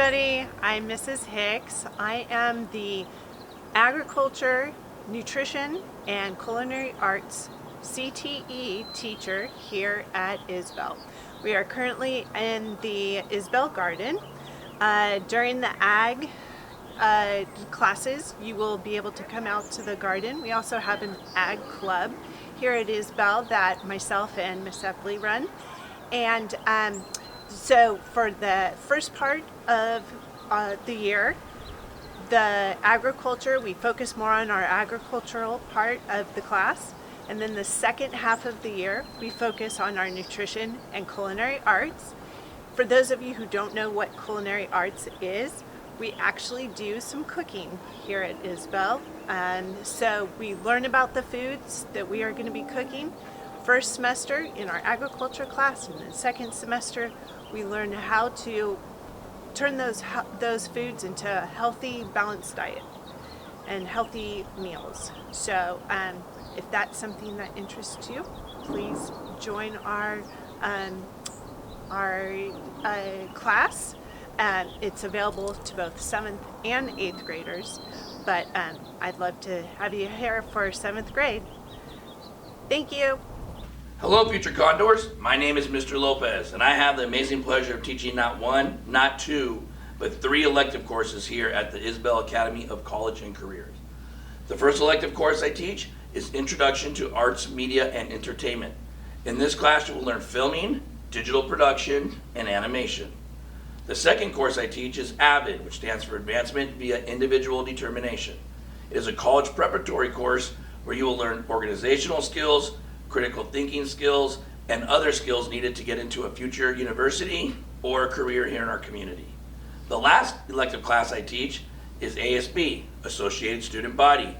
everybody. I'm Mrs. Hicks. I am the Agriculture, Nutrition, and Culinary Arts CTE teacher here at Isbell. We are currently in the Isbell Garden. During the ag classes, you will be able to come out to the garden. We also have an ag club here at Isbell that myself and Miss Epley run. And so for the first part of the year, the agriculture, we focus more on our agricultural part of the class. And then the second half of the year, we focus on our nutrition and culinary arts. For those of you who don't know what culinary arts is, we actually do some cooking here at Isbell. So we learn about the foods that we are going to be cooking. First semester in our agriculture class, and the second semester we learn how to turn those foods into a healthy, balanced diet and healthy meals. So if that's something that interests you, please join our class. It's available to both 7th and 8th graders, but I'd love to have you here for 7th grade. Thank you. Hello, future Condors. My name is Mr. Lopez, and I have the amazing pleasure of teaching not one, not two, but 3 elective courses here at the Isbell Academy of College and Careers. The first elective course I teach is Introduction to Arts, Media, and Entertainment. In this class, you will learn filming, digital production, and animation. The second course I teach is AVID, which stands for Advancement via Individual Determination. It is a college preparatory course where you will learn organizational skills, critical thinking skills, and other skills needed to get into a future university or a career here in our community. The last elective class I teach is ASB, Associated Student Body.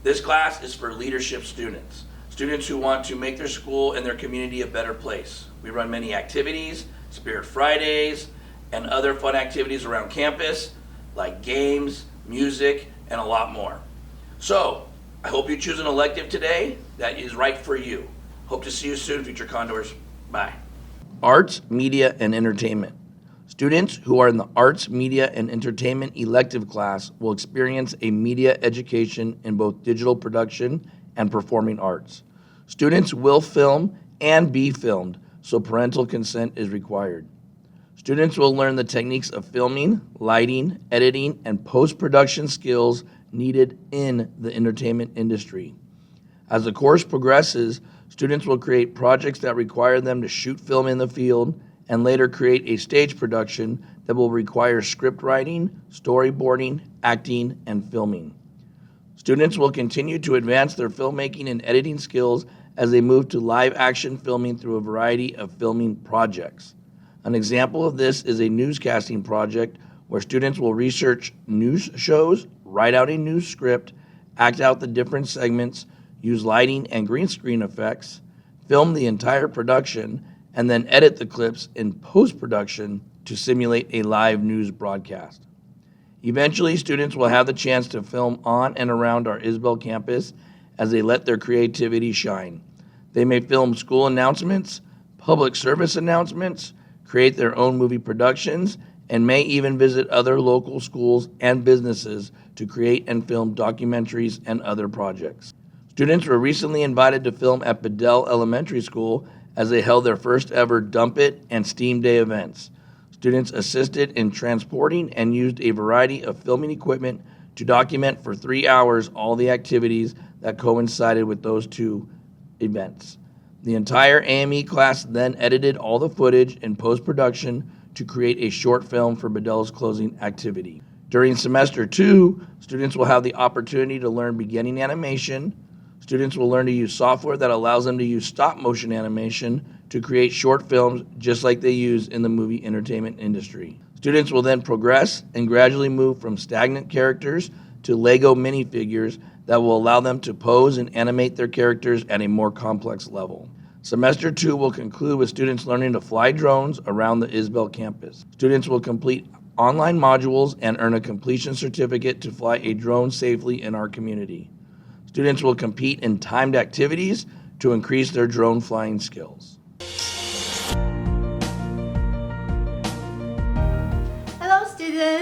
This class is for leadership students, students who want to make their school and their community a better place. We run many activities, Spirit Fridays, and other fun activities around campus, like games, music, and a lot more. So, I hope you choose an elective today that is right for you. Hope to see you soon, future Condors. Bye. Arts, Media, and Entertainment. Students who are in the Arts, Media, and Entertainment elective class will experience a media education in both digital production and performing arts. Students will film and be filmed, so parental consent is required. Students will learn the techniques of filming, lighting, editing, and post-production skills needed in the entertainment industry. As the course progresses, students will create projects that require them to shoot film in the field and later create a stage production that will require script writing, storyboarding, acting, and filming. Students will continue to advance their filmmaking and editing skills as they move to live action filming through a variety of filming projects. An example of this is a newscasting project where students will research news shows, write out a news script, act out the different segments, use lighting and green screen effects, film the entire production, and then edit the clips in post-production to simulate a live news broadcast. Eventually, students will have the chance to film on and around our Isbell campus as they let their creativity shine. They may film school announcements, public service announcements, create their own movie productions, and may even visit other local schools and businesses to create and film documentaries and other projects. Students were recently invited to film at Bedell Elementary School as they held their first ever Dump It and Steam Day events. Students assisted in transporting and used a variety of filming equipment to document for 3 hours all the activities that coincided with those 2 events. The entire AME class then edited all the footage in post-production to create a short film for Bedell's closing activity. During semester 2, students will have the opportunity to learn beginning animation. Students will learn to use software that allows them to use stop-motion animation to create short films just like they use in the movie entertainment industry. Students will then progress and gradually move from stagnant characters to Lego minifigures that will allow them to pose and animate their characters at a more complex level. Semester 2 will conclude with students learning to fly drones around the Isbell campus. Students will complete online modules and earn a completion certificate to fly a drone safely in our community. Students will compete in timed activities to increase their drone flying skills. Hello students!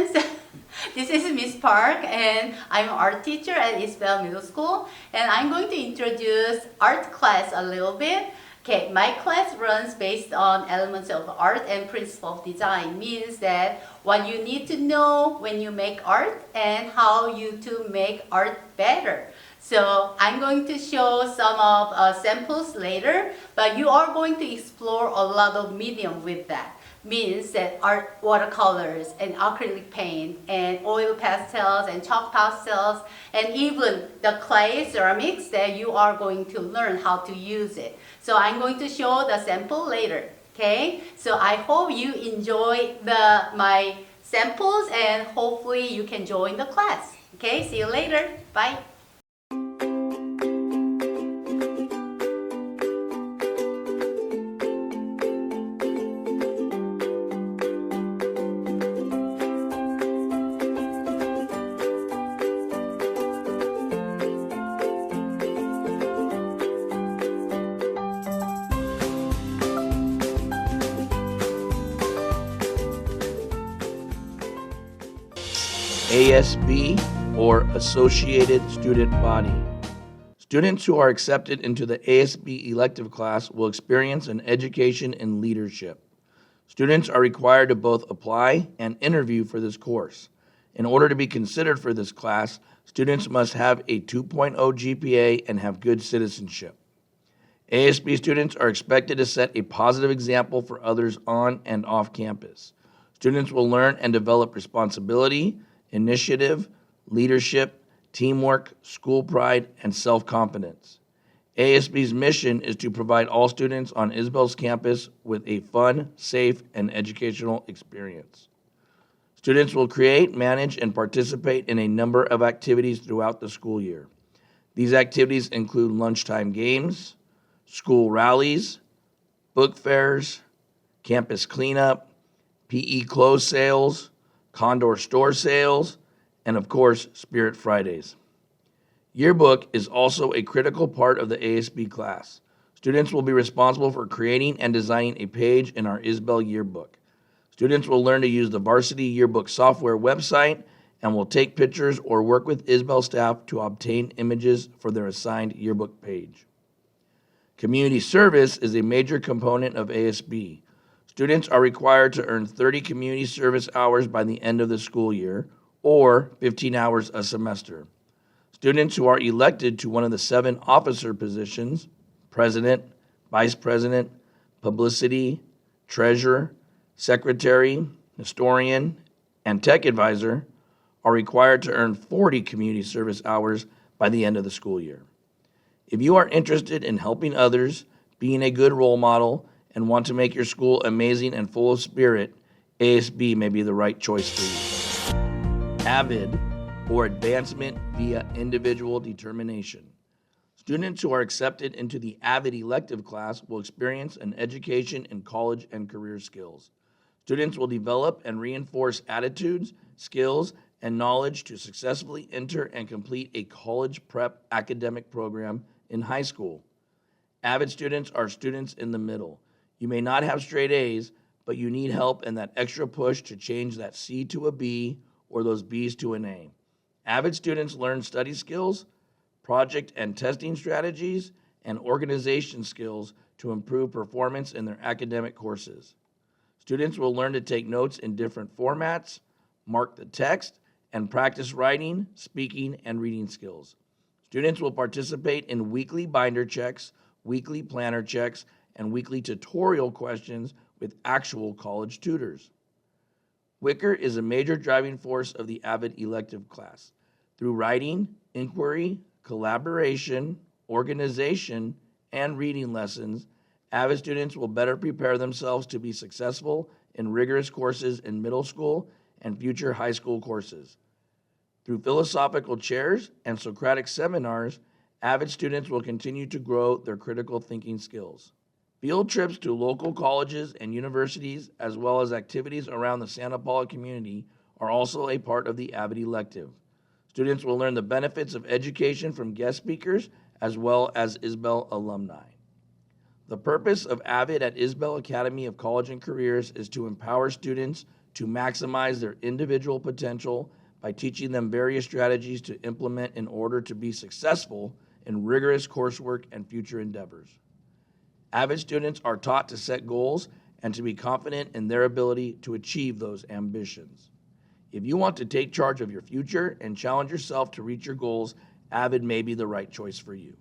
Park, and I'm an art teacher at Isbell Middle School, and I'm going to introduce art class a little bit. Okay, my class runs based on elements of art and principle of design, means that what you need to know when you make art and how you to make art better. So I'm going to show some of samples later, but you are going to explore a lot of medium with that. Means that art, watercolors and acrylic paint and oil pastels and chalk pastels and even the clay ceramics that you are going to learn how to use it. So I'm going to show the sample later. Okay, so I hope you enjoy my samples and hopefully you can join the class. Okay, see you later. Bye. ASB, or Associated Student Body. Students who are accepted into the ASB elective class will experience an education in leadership. Students are required to both apply and interview for this course. In order to be considered for this class, students must have a 2.0 GPA and have good citizenship. ASB students are expected to set a positive example for others on and off campus. Students will learn and develop responsibility, initiative, leadership, teamwork, school pride, and self-confidence. ASB's mission is to provide all students on Isbell's campus with a fun, safe, and educational experience. Students will create, manage, and participate in a number of activities throughout the school year. These activities include lunchtime games, school rallies, book fairs, campus cleanup, PE clothes sales, Condor store sales, and of course, Spirit Fridays. Yearbook is also a critical part of the ASB class. Students will be responsible for creating and designing a page in our Isbell yearbook. Students will learn to use the Varsity Yearbook software website and will take pictures or work with Isbell staff to obtain images for their assigned yearbook page. Community service is a major component of ASB. Students are required to earn 30 community service hours by the end of the school year, or 15 hours a semester. Students who are elected to one of the 7 officer positions, president, vice president, publicity, treasurer, secretary, historian, and tech advisor, are required to earn 40 community service hours by the end of the school year. If you are interested in helping others, being a good role model, and want to make your school amazing and full of spirit, ASB may be the right choice for you. AVID, or Advancement via Individual Determination. Students who are accepted into the AVID elective class will experience an education in college and career skills. Students will develop and reinforce attitudes, skills, and knowledge to successfully enter and complete a college prep academic program in high school. AVID students are students in the middle. You may not have straight A's, but you need help and that extra push to change that C to a B or those B's to an A. AVID students learn study skills, project and testing strategies, and organization skills to improve performance in their academic courses. Students will learn to take notes in different formats, mark the text, and practice writing, speaking, and reading skills. Students will participate in weekly binder checks, weekly planner checks, and weekly tutorial questions with actual college tutors. Wicker is a major driving force of the AVID elective class. Through writing, inquiry, collaboration, organization, and reading lessons, AVID students will better prepare themselves to be successful in rigorous courses in middle school and future high school courses. Through philosophical chairs and Socratic seminars, AVID students will continue to grow their critical thinking skills. Field trips to local colleges and universities, as well as activities around the Santa Paula community, are also a part of the AVID elective. Students will learn the benefits of education from guest speakers, as well as Isbell alumni. The purpose of AVID at Isbell Academy of College and Careers is to empower students to maximize their individual potential by teaching them various strategies to implement in order to be successful in rigorous coursework and future endeavors. Avid students are taught to set goals and to be confident in their ability to achieve those ambitions. If you want to take charge of your future and challenge yourself to reach your goals, Avid may be the right choice for you.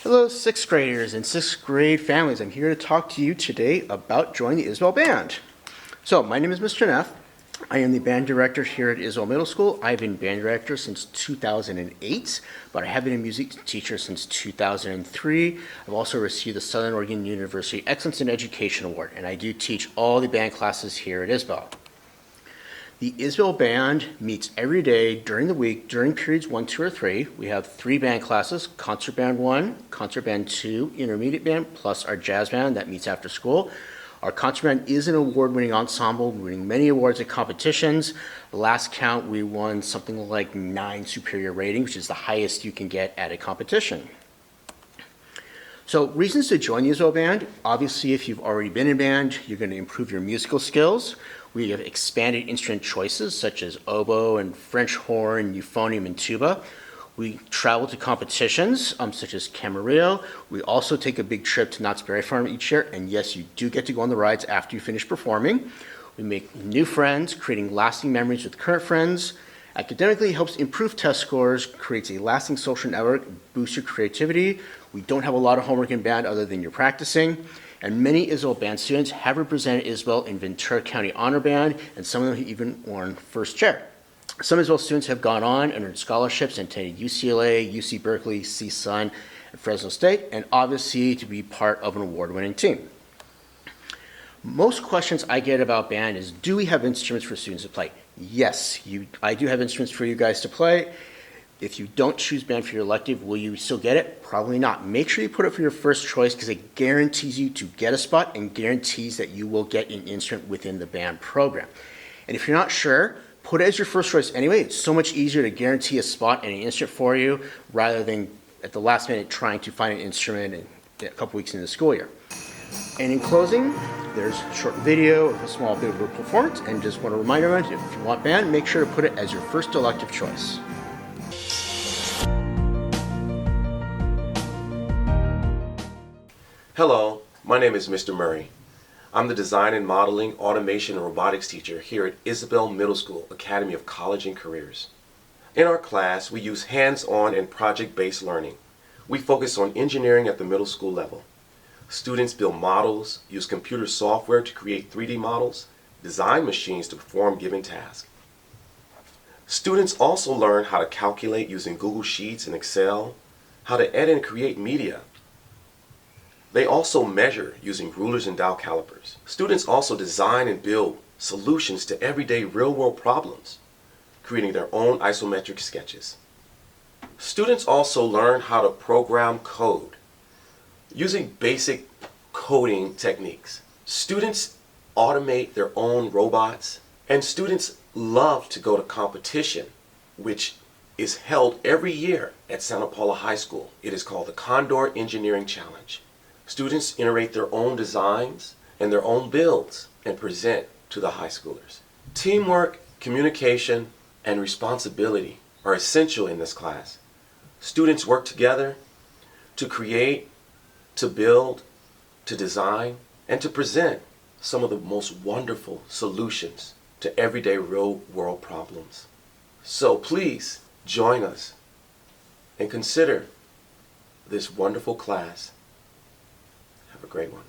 Hello, sixth graders and sixth grade families. I'm here to talk to you today about joining the Isbell Band. So, my name is Mr. Neff. I am the band director here at Isbell Middle School. I've been band director since 2008, but I have been a music teacher since 2003. I've also received the Southern Oregon University Excellence in Education Award, and I do teach all the band classes here at Isbell. The Isbell Band meets every day during the week during periods 1, 2, or 3. We have 3 band classes: Concert Band 1, Concert Band 2, Intermediate Band, plus our Jazz Band that meets after school. Our concert band is an award-winning ensemble, winning many awards at competitions. Last count, we won something like 9 superior rating, which is the highest you can get at a competition. So, reasons to join the Isbell Band. Obviously, if you've already been in band, you're going to improve your musical skills. We have expanded instrument choices such as oboe and French horn, euphonium, and tuba. We travel to competitions such as Camarillo. We also take a big trip to Knott's Berry Farm each year, and yes, you do get to go on the rides after you finish performing. We make new friends, creating lasting memories with current friends. Academically, it helps improve test scores, creates a lasting social network, boosts your creativity. We don't have a lot of homework in band other than you're practicing. And many Isbell Band students have represented Isbell in Ventura County Honor Band, and some of them have even won first chair. Some Isbell students have gone on and earned scholarships and attended UCLA, UC Berkeley, CSUN, and Fresno State, and obviously to be part of an award-winning team. Most questions I get about band is, do we have instruments for students to play? Yes, I do have instruments for you guys to play. If you don't choose band for your elective, will you still get it? Probably not. Make sure you put it for your first choice because it guarantees you to get a spot and guarantees that you will get an instrument within the band program. And if you're not sure, put it as your first choice anyway. It's so much easier to guarantee a spot and an instrument for you rather than at the last minute trying to find an instrument a couple weeks into the school year. And in closing, there's a short video of a small bit of a performance, and just want to remind everyone, if you want band, make sure to put it as your first elective choice. Hello, my name is Mr. Murray. I'm the Design and Modeling, Automation, and Robotics teacher here at Isbell Middle School, Academy of College and Careers. In our class, we use hands-on and project-based learning. We focus on engineering at the middle school level. Students build models, use computer software to create 3D models, design machines to perform given tasks. Students also learn how to calculate using Google Sheets and Excel, how to edit and create media. They also measure using rulers and dial calipers. Students also design and build solutions to everyday real-world problems, creating their own isometric sketches. Students also learn how to program code using basic coding techniques. Students automate their own robots, and students love to go to competition, which is held every year at Santa Paula High School. It is called the Condor Engineering Challenge. Students iterate their own designs and their own builds and present to the high schoolers. Teamwork, communication, and responsibility are essential in this class. Students work together to create, to build, to design, and to present some of the most wonderful solutions to everyday real-world problems. So please join us and consider this wonderful class. Have a great one.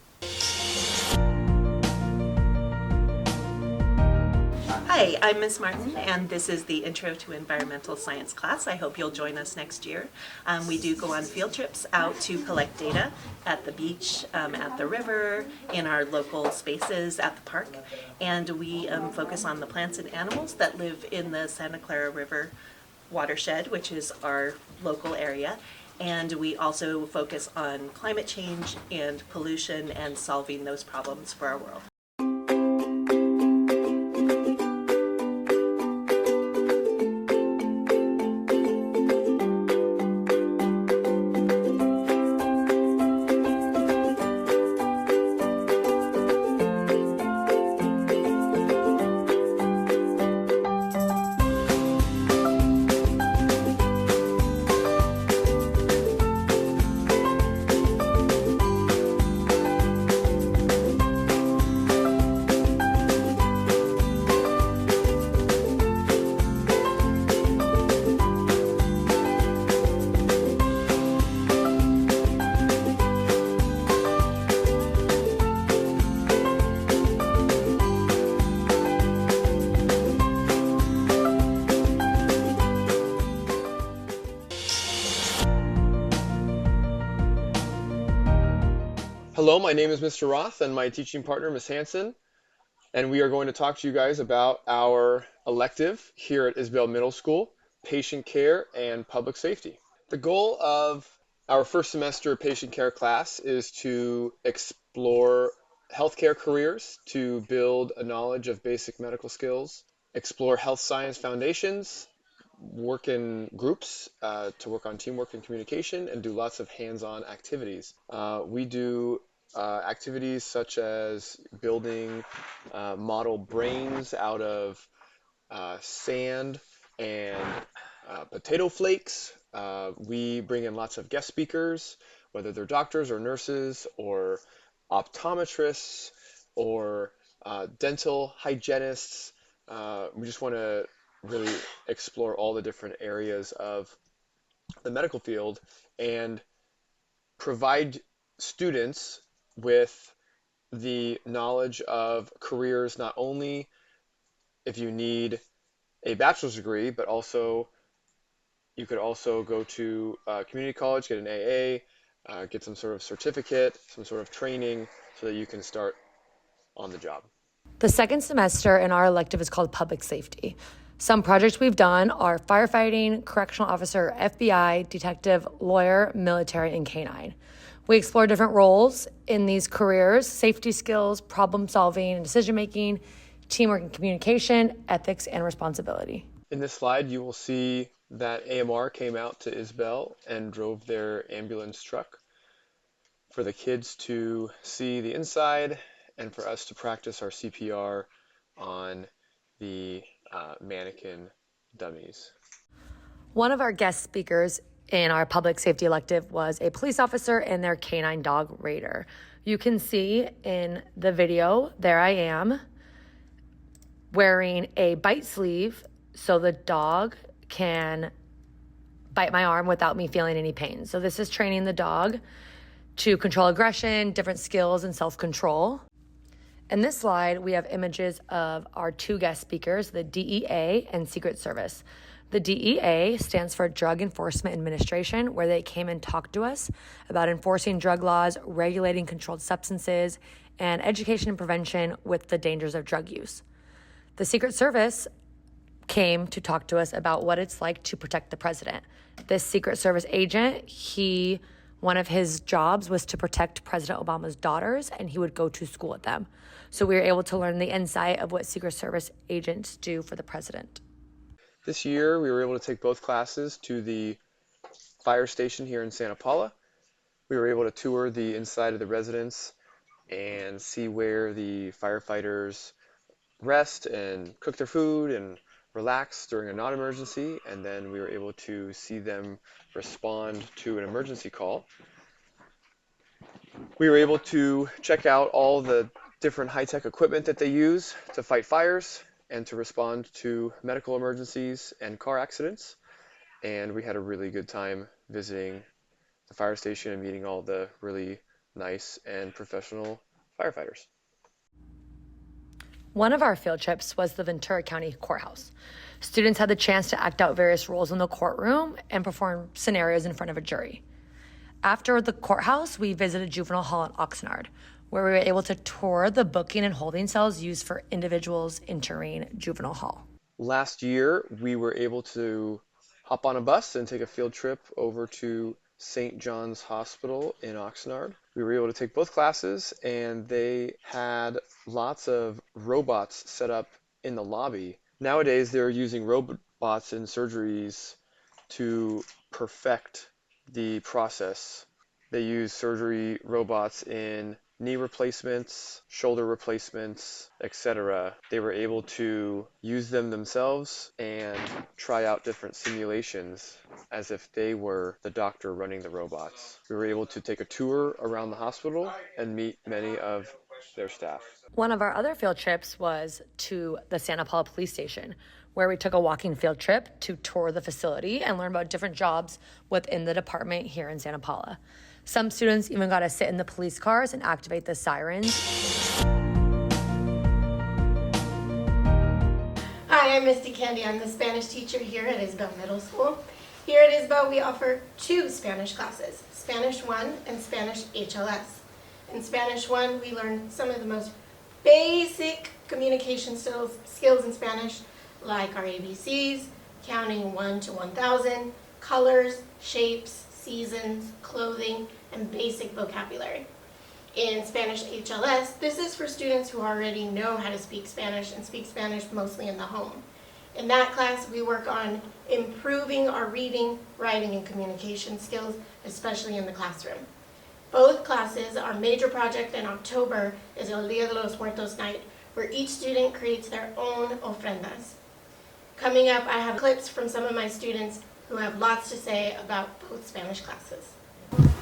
Hi, I'm Ms. Martin, and this is the Intro to Environmental Science class. I hope you'll join us next year. We do go on field trips out to collect data at the beach, at the river, in our local spaces at the park, and we focus on the plants and animals that live in the Santa Clara River watershed, which is our local area. And we also focus on climate change and pollution and solving those problems for our world. Hello, my name is Mr. Roth and my teaching partner, Ms. Hanson, and we are going to talk to you guys about our elective here at Isbell Middle School, Patient Care and Public Safety. The goal of our first semester patient care class is to explore healthcare careers, to build a knowledge of basic medical skills, explore health science foundations, work in groups to work on teamwork and communication, and do lots of hands-on activities. We do activities such as building model brains out of sand and potato flakes. We bring in lots of guest speakers, whether they're doctors or nurses or optometrists or dental hygienists. We just want to really explore all the different areas of the medical field and provide students with the knowledge of careers, not only if you need a bachelor's degree, but also you could also go to community college, get an AA, get some sort of certificate, some sort of training so that you can start on the job. The second semester in our elective is called Public Safety. Some projects we've done are firefighting, correctional officer, FBI, detective, lawyer, military, and canine. We explore different roles in these careers: safety skills, problem solving and decision making, teamwork and communication, ethics, and responsibility. In this slide, you will see that AMR came out to Isbell and drove their ambulance truck for the kids to see the inside and for us to practice our CPR on the mannequin dummies. One of our guest speakers in our public safety elective was a police officer and their canine dog raider. You can see in the video, there I am wearing a bite sleeve so the dog can bite my arm without me feeling any pain. So this is training the dog to control aggression, different skills, and self-control. In this slide, we have images of our two guest speakers, the DEA and Secret Service. The DEA stands for Drug Enforcement Administration, where they came and talked to us about enforcing drug laws, regulating controlled substances, and education and prevention with the dangers of drug use. The Secret Service came to talk to us about what it's like to protect the president. This Secret Service agent, one of his jobs was to protect President Obama's daughters, and he would go to school with them. So we were able to learn the insight of what Secret Service agents do for the president. This year, we were able to take both classes to the fire station here in Santa Paula. We were able to tour the inside of the residence and see where the firefighters rest and cook their food and relax during a non-emergency, and then we were able to see them respond to an emergency call. We were able to check out all the different high-tech equipment that they use to fight fires and to respond to medical emergencies and car accidents, and we had a really good time visiting the fire station and meeting all the really nice and professional firefighters. One of our field trips was the Ventura County Courthouse. Students had the chance to act out various roles in the courtroom and perform scenarios in front of a jury. After the courthouse, we visited Juvenile Hall in Oxnard, where we were able to tour the booking and holding cells used for individuals entering Juvenile Hall. Last year, we were able to hop on a bus and take a field trip over to St. John's Hospital in Oxnard. We were able to take both classes, and they had lots of robots set up in the lobby. Nowadays, they're using robots in surgeries to perfect the process. They use surgery robots in knee replacements, shoulder replacements, etc. They were able to use them themselves and try out different simulations as if they were the doctor running the robots. We were able to take a tour around the hospital and meet many of their staff. One of our other field trips was to the Santa Paula Police Station, where we took a walking field trip to tour the facility and learn about different jobs within the department here in Santa Paula. Some students even got to sit in the police cars and activate the sirens. Hi, I'm Misty Candy. I'm the Spanish teacher here at Isbell Middle School. Here at Isbell, we offer two Spanish classes, Spanish 1 and Spanish HLS. In Spanish 1, we learned some of the most basic communication skills in Spanish, like our ABCs, counting 1 to 1,000, colors, shapes, seasons, clothing, and basic vocabulary. In Spanish HLS, this is for students who already know how to speak Spanish and speak Spanish mostly in the home. In that class, we work on improving our reading, writing, and communication skills, especially in the classroom. Both classes, our major project in October is El Día de los Muertos night, where each student creates their own ofrendas. Coming up, I have clips from some of my students who have lots to say about both Spanish classes.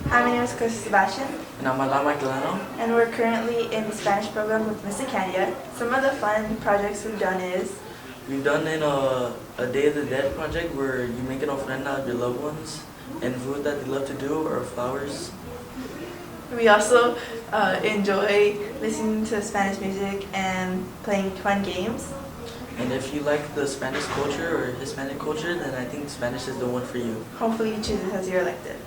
Hi, my name is Chris Sebastian, And I'm Alama Glano. and we're currently in the Spanish program with Miss Candia. Some of the fun projects we've done is We've done in a Day of the Dead project where you make an ofrenda of your loved ones and food that they love to do or flowers. we also enjoy listening to Spanish music and playing fun games. And if you like the Spanish culture or Hispanic culture, then I think Spanish is the one for you. Hopefully you choose it as your elective.